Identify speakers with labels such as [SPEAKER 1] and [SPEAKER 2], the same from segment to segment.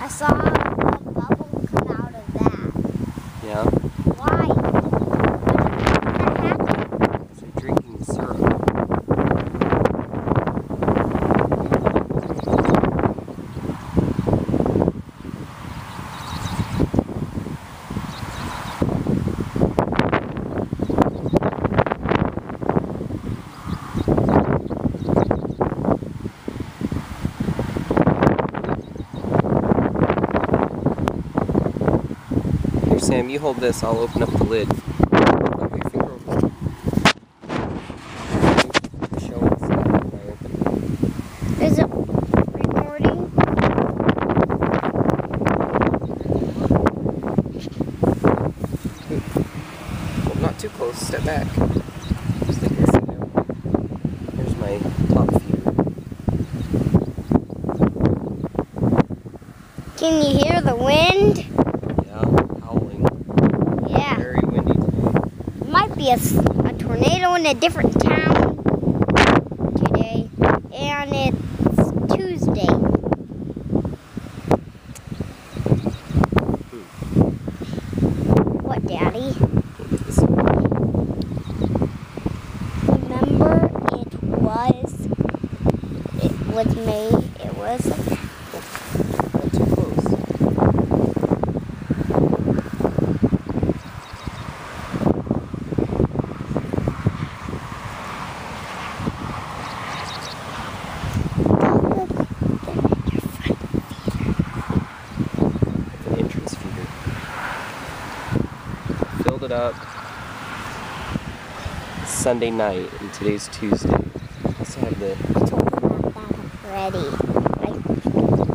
[SPEAKER 1] I saw a bubble come out of that.
[SPEAKER 2] Yeah?
[SPEAKER 1] Why? What did that happen?
[SPEAKER 2] Because they're drinking syrup. Here, Sam, you hold this. I'll open up the lid. Put your finger over it. Show us by opening it.
[SPEAKER 1] Is it recording?
[SPEAKER 2] Well, not too close. Step back. Just like this. Here's my top feeder.
[SPEAKER 1] Can you hear the wind?
[SPEAKER 2] Yeah, howling.
[SPEAKER 1] Yeah.
[SPEAKER 2] Very windy today.
[SPEAKER 1] Might be a tornado in a different town today. And it's Tuesday. What, Daddy?
[SPEAKER 2] Can't get this.
[SPEAKER 1] Remember, it was May. It was.
[SPEAKER 2] Not too close. An entrance feeder. Filled it up Sunday night, and today's Tuesday. Also have the
[SPEAKER 1] I told you that already.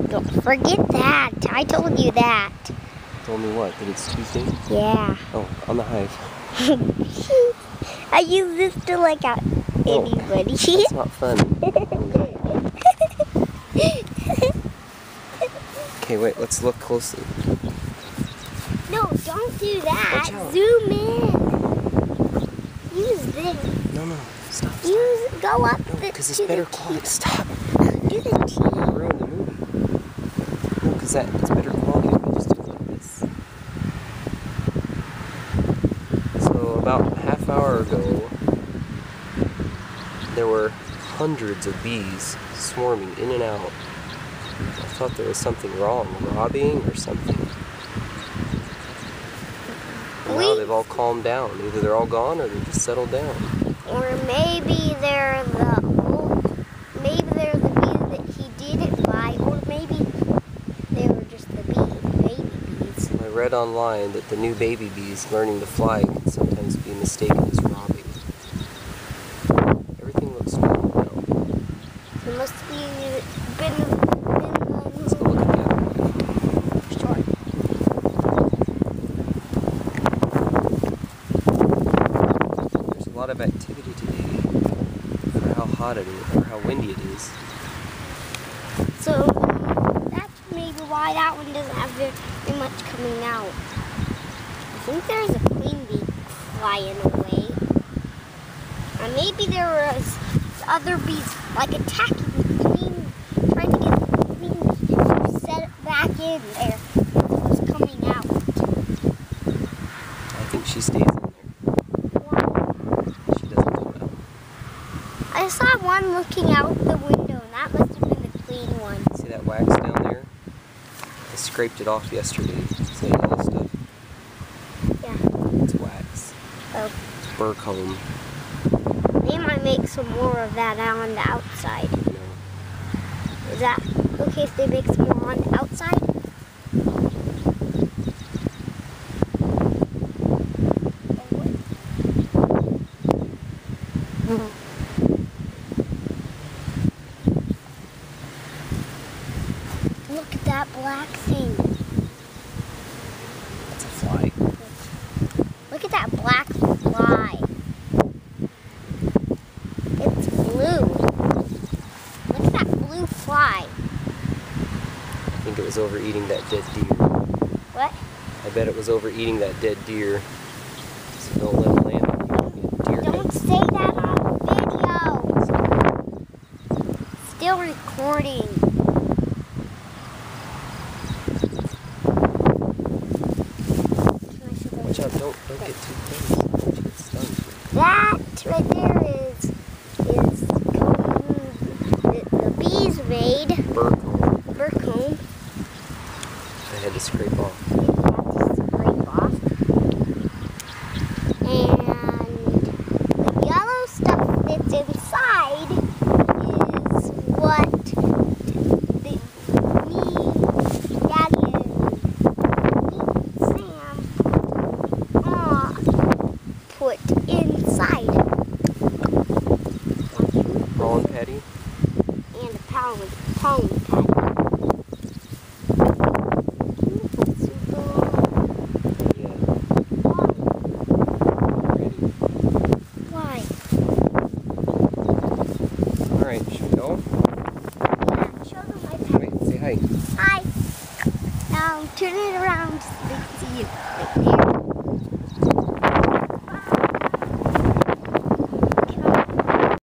[SPEAKER 1] Don't forget that. I told you that.
[SPEAKER 2] told me what? That it's Tuesday?
[SPEAKER 1] Yeah.
[SPEAKER 2] Oh, on the Hive.
[SPEAKER 1] I use this to like out anybody.
[SPEAKER 2] That's not fun. Okay, wait, let's look closely.
[SPEAKER 1] No, don't do that.
[SPEAKER 2] Watch out.
[SPEAKER 1] Zoom in. Use this.
[SPEAKER 2] No, stop.
[SPEAKER 1] Go up
[SPEAKER 2] No, because it's
[SPEAKER 1] to
[SPEAKER 2] better
[SPEAKER 1] the
[SPEAKER 2] quality. Stop.
[SPEAKER 1] Do the T.
[SPEAKER 2] Ruin the movie. No, because it's better quality if I just do it like this. So about a half hour ago, there were hundreds of bees swarming in and out. I thought there was something wrong, robbing or something. And now they've all calmed down. Either they're all gone or they just settled down.
[SPEAKER 1] Or maybe they're the bees that he did it by, or maybe they were just the baby bees.
[SPEAKER 2] I read online that the new baby bees learning to fly can sometimes be mistaken as robbing. Everything looks normal now.
[SPEAKER 1] It must be been
[SPEAKER 2] Let's go look at the other one.
[SPEAKER 1] Sure.
[SPEAKER 2] There's a lot of activity today for how hot it is, or how windy it is.
[SPEAKER 1] So that's maybe why that one doesn't have very much coming out. I think there's a queen bee flying away. And maybe there was other bees like attacking the queen, trying to get the queen bee to set it back in there. It was coming out.
[SPEAKER 2] I think she stays in there. She doesn't come out.
[SPEAKER 1] I saw one looking out the window, and that must have been the queen one.
[SPEAKER 2] See that wax down there? I scraped it off yesterday. See that yellow stuff?
[SPEAKER 1] Yeah.
[SPEAKER 2] It's wax.
[SPEAKER 1] Oh.
[SPEAKER 2] It's burr comb.
[SPEAKER 1] They might make some more of that on the outside.
[SPEAKER 2] You know.
[SPEAKER 1] Is that okay if they make some more on the outside? Look at that black thing.
[SPEAKER 2] That's a fly.
[SPEAKER 1] Look at that black fly. It's blue. Look at that blue fly.
[SPEAKER 2] I think it was overeating that dead deer.
[SPEAKER 1] What?
[SPEAKER 2] I bet it was overeating that dead deer. So don't let it land on you. Deer
[SPEAKER 1] Don't say that on video. Still recording.
[SPEAKER 2] Don't get too close. Don't you get stung.
[SPEAKER 1] That right there is the bees raid. Burcomb.
[SPEAKER 2] I had to scrape off.
[SPEAKER 1] And the yellow stuff that's inside is what me, Daddy, and Sam put inside.
[SPEAKER 2] Pollen patty?
[SPEAKER 1] And a pollen patty.
[SPEAKER 2] Yeah.
[SPEAKER 1] Why?
[SPEAKER 2] Alright, should we go?
[SPEAKER 1] Yeah, show them my pet.
[SPEAKER 2] Wait, say hi.
[SPEAKER 1] Hi. Now turn it around so they can see you. Right there.